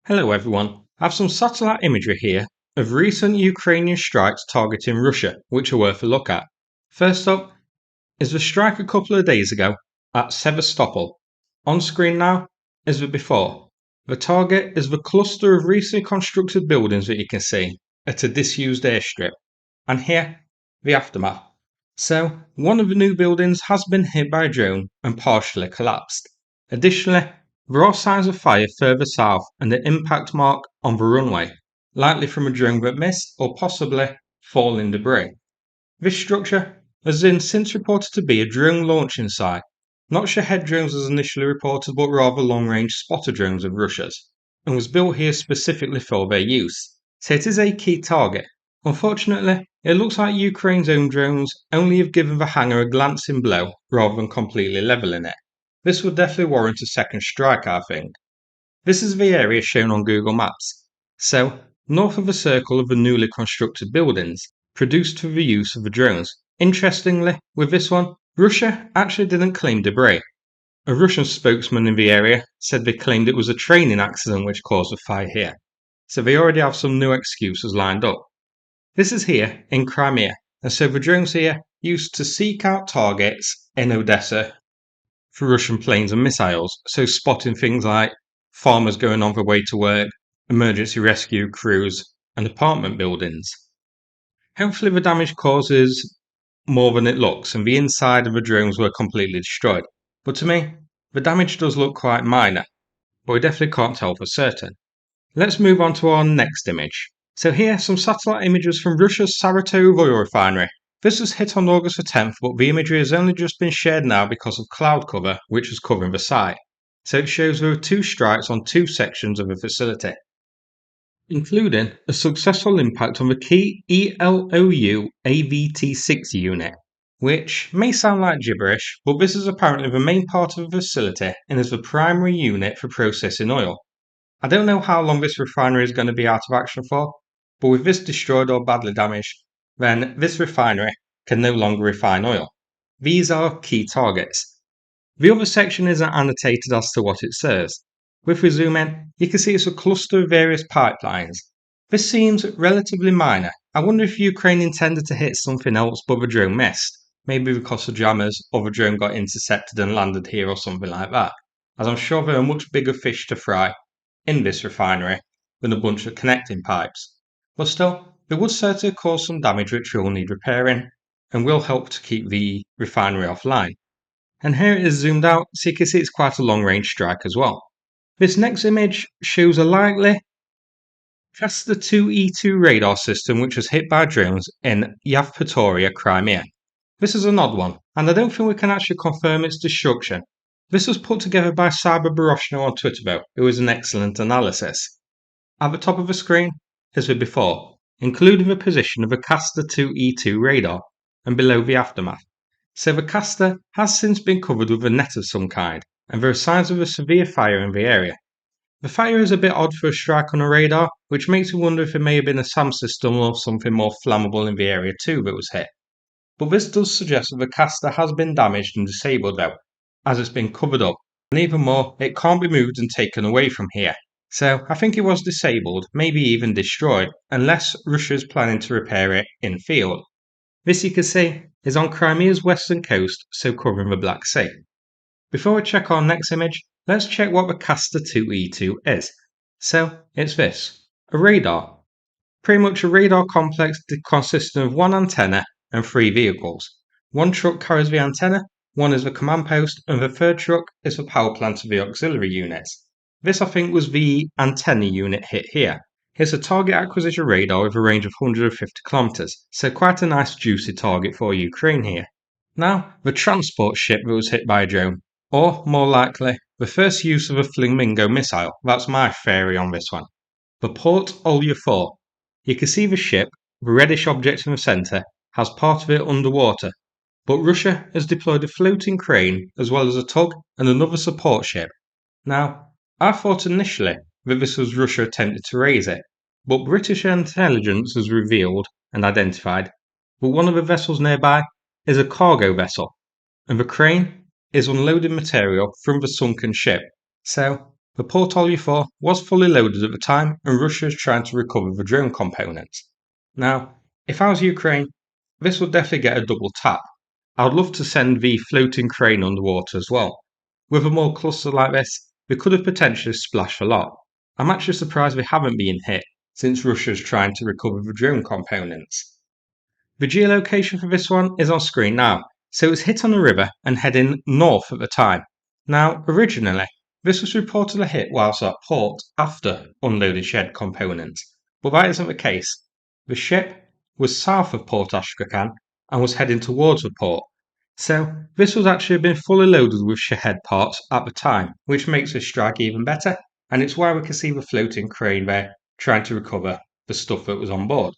Hello everyone, I have some satellite imagery here of recent Ukrainian strikes targeting Russia, which are worth a look at. First up is the strike a couple of days ago at Sevastopol. On screen now is the before. The target is the cluster of recently constructed buildings that you can see at a disused airstrip. And here, the aftermath. So, one of the new buildings has been hit by a drone and partially collapsed. Additionally, there are signs of fire further south and an impact mark on the runway, likely from a drone that missed or possibly falling debris. This structure has been since reported to be a drone launching site, not Shahed drones as initially reported, but rather long-range spotter drones of Russia's, and was built here specifically for their use. So it is a key target. Unfortunately, it looks like Ukraine's own drones only have given the hangar a glancing blow rather than completely levelling it. This would definitely warrant a second strike, I think. This is the area shown on Google Maps. So, north of the circle of the newly constructed buildings, produced through the use of the drones. Interestingly, with this one, Russia actually didn't claim debris. A Russian spokesman in the area said they claimed it was a training accident which caused the fire here. So they already have some new excuses lined up. This is here in Crimea, and so the drones here used to seek out targets in Odessa for Russian planes and missiles, so spotting things like farmers going on their way to work, emergency rescue crews, and apartment buildings. Hopefully the damage causes more than it looks, and the inside of the drones were completely destroyed. But to me, the damage does look quite minor, but we definitely can't tell for certain. Let's move on to our next image. So here, some satellite images from Russia's Saratov oil refinery. This was hit on August the 10th, but the imagery has only just been shared now because of cloud cover, which was covering the site. So it shows there were two strikes on two sections of the facility, including a successful impact on the key ELOU AVT6 unit, which may sound like gibberish, but this is apparently the main part of the facility and is the primary unit for processing oil. I don't know how long this refinery is going to be out of action for, but with this destroyed or badly damaged, then this refinery can no longer refine oil. These are key targets. The other section isn't annotated as to what it serves. If we zoom in, you can see it's a cluster of various pipelines. This seems relatively minor. I wonder if Ukraine intended to hit something else but the drone missed. Maybe because of jammers or the drone got intercepted and landed here or something like that, as I'm sure there are much bigger fish to fry in this refinery than a bunch of connecting pipes. But still, it would certainly cause some damage which will need repairing and will help to keep the refinery offline. And here it is zoomed out so you can see it's quite a long range strike as well. This next image shows a likely Castor 2E2 radar system which was hit by drones in Yevpatoria, Crimea. This is an odd one, and I don't think we can actually confirm its destruction. This was put together by Cyber Baroshno on Twitter though. It was an excellent analysis. At the top of the screen is the before, including the position of the Castor 2E2 radar, and below the aftermath. So the Castor has since been covered with a net of some kind, and there are signs of a severe fire in the area. The fire is a bit odd for a strike on a radar, which makes me wonder if it may have been a SAM system or something more flammable in the area too that was hit. But this does suggest that the Castor has been damaged and disabled though, as it's been covered up, and even more, it can't be moved and taken away from here. So I think it was disabled, maybe even destroyed, unless Russia is planning to repair it in field. This you can see is on Crimea's western coast, so covering the Black Sea. Before we check our next image, let's check what the Castor 2E2 is. So it's this, a radar. Pretty much a radar complex consisting of one antenna and three vehicles. One truck carries the antenna, one is the command post, and the third truck is the power plant of the auxiliary units. This I think was the antenna unit hit here. Here's a target acquisition radar with a range of 150 kilometers, so quite a nice juicy target for Ukraine here. Now, the transport ship that was hit by a drone, or more likely, the first use of a Flamingo missile. That's my theory on this one. The Port Olya 4. You can see the ship, the reddish object in the centre, has part of it underwater, but Russia has deployed a floating crane as well as a tug and another support ship. Now, I thought initially that this was Russia attempting to raise it, but British intelligence has revealed and identified that one of the vessels nearby is a cargo vessel, and the crane is unloading material from the sunken ship. So, The Port Olya 4 was fully loaded at the time, and Russia is trying to recover the drone components. Now, if I was Ukraine, this would definitely get a double tap. I would love to send the floating crane underwater as well. With a more cluster like this, we could have potentially splashed a lot. I'm actually surprised we haven't been hit, since Russia is trying to recover the drone components. The geolocation for this one is on screen now, so it was hit on the river and heading north at the time. Now, originally, this was reportedly hit whilst at port after unloading shed components, but that isn't the case. The ship was south of Port Astrakhan and was heading towards the port, so this was actually been fully loaded with shed parts at the time, which makes this strike even better, and it's why we can see the floating crane there trying to recover the stuff that was on board.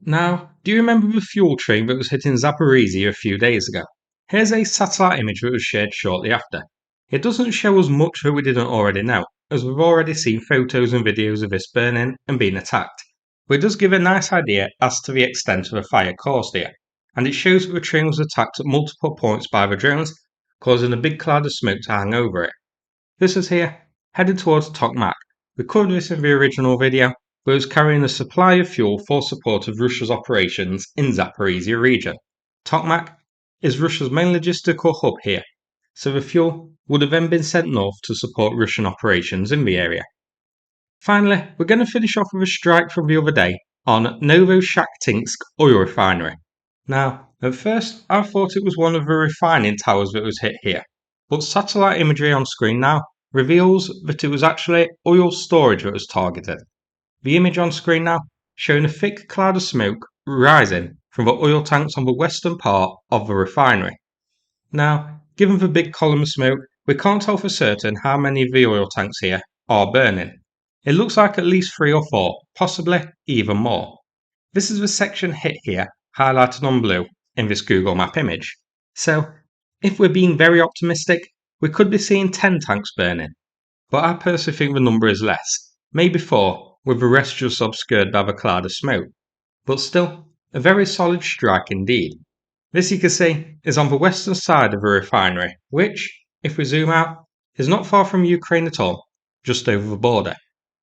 Now, do you remember the fuel train that was hitting Zaporizhzhia a few days ago? Here's a satellite image that was shared shortly after. It doesn't show us much that we didn't already know, as we've already seen photos and videos of this burning and being attacked, but it does give a nice idea as to the extent of the fire caused here, and it shows that the train was attacked at multiple points by the drones, causing a big cloud of smoke to hang over it. This is here, headed towards Tokmak. We covered this in the original video, but it was carrying a supply of fuel for support of Russia's operations in Zaporizhzhia region. Tokmak is Russia's main logistical hub here, so the fuel would have then been sent north to support Russian operations in the area. Finally, we're going to finish off with a strike from the other day on Novoshakhtinsk oil refinery. Now, at first, I thought it was one of the refining towers that was hit here, but satellite imagery on screen now reveals that it was actually oil storage that was targeted. The image on screen now showing a thick cloud of smoke rising from the oil tanks on the western part of the refinery. Now, given the big column of smoke, we can't tell for certain how many of the oil tanks here are burning. It looks like at least 3 or 4, possibly even more. This is the section hit here, highlighted on blue in this Google Map image. So, if we're being very optimistic, we could be seeing 10 tanks burning. But I personally think the number is less, maybe 4, with the rest just obscured by the cloud of smoke. But still, a very solid strike indeed. This you can see is on the western side of the refinery, which, if we zoom out, is not far from Ukraine at all, just over the border.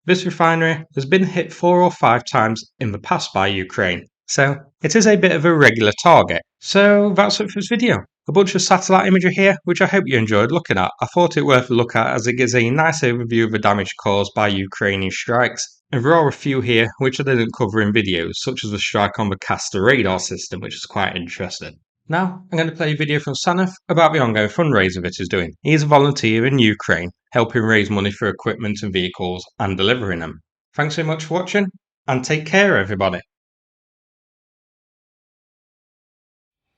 This refinery has been hit 4 or 5 times in the past by Ukraine, so it is a bit of a regular target. So that's it for this video. A bunch of satellite imagery here, which I hope you enjoyed looking at. I thought it worth a look at as it gives a nice overview of the damage caused by Ukrainian strikes. And there are a few here which I didn't cover in videos, such as the strike on the Castor radar system, which is quite interesting. Now, I'm going to play a video from Sanath about the ongoing fundraiser that he's doing. He is a volunteer in Ukraine, helping raise money for equipment and vehicles and delivering them. Thanks so much for watching, and take care everybody.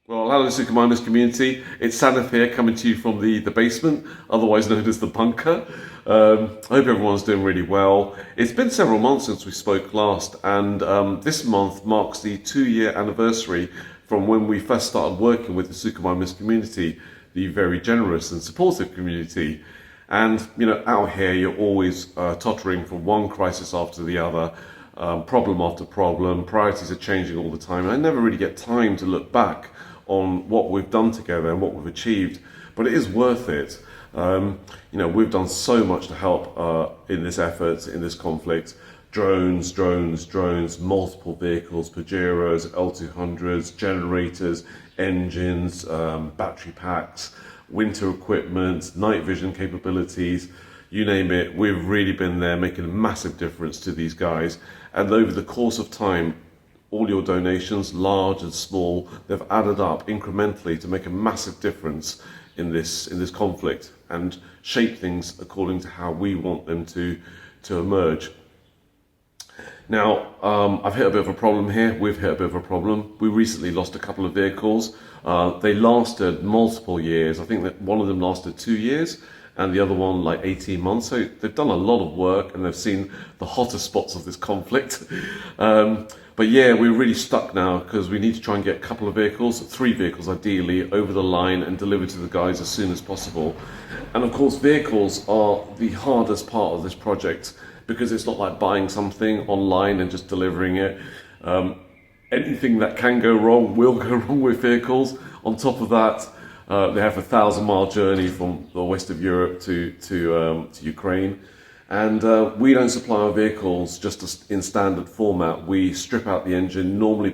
Well, hello Superminers community, it's Sanath here coming to you from the basement, otherwise known as the bunker. I hope everyone's doing really well. It's been several months since we spoke last, and this month marks the 2-year anniversary from when we first started working with the Superminers community, the very generous and supportive community. And, you know, out here you're always tottering from one crisis after the other, problem after problem, priorities are changing all the time, and I never really get time to look back on what we've done together and what we've achieved, but it is worth it. You know, we've done so much to help in this effort, in this conflict. Drones, multiple vehicles, Pajeros, L200s, generators, engines, battery packs, winter equipment, night vision capabilities, you name it. We've really been there making a massive difference to these guys. And over the course of time, all your donations, large and small, they've added up incrementally to make a massive difference in this conflict and shape things according to how we want them to emerge. Now, I've hit a bit of a problem here. We've hit a bit of a problem. We recently lost a couple of vehicles. They lasted multiple years. I think that one of them lasted 2 years and the other one like 18 months. So they've done a lot of work and they've seen the hottest spots of this conflict. But yeah, we're really stuck now because we need to try and get a couple of vehicles, 3 vehicles ideally, over the line and delivered to the guys as soon as possible. And of course, vehicles are the hardest part of this project because it's not like buying something online and just delivering it. Anything that can go wrong will go wrong with vehicles. On top of that, They have a 1,000-mile journey from the west of Europe to Ukraine. And we don't supply our vehicles just in standard format. We strip out the engine, normally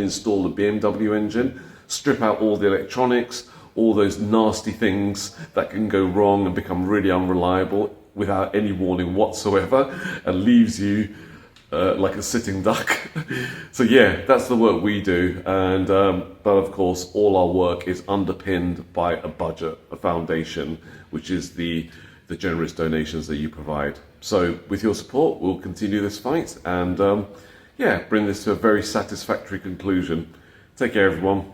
install the BMW engine, strip out all the electronics, all those nasty things that can go wrong and become really unreliable without any warning whatsoever, and leaves you like a sitting duck. So yeah, that's the work we do. And but of course, all our work is underpinned by a budget, a foundation, which is the generous donations that you provide. So with your support, we'll continue this fight and yeah, bring this to a very satisfactory conclusion. Take care, everyone.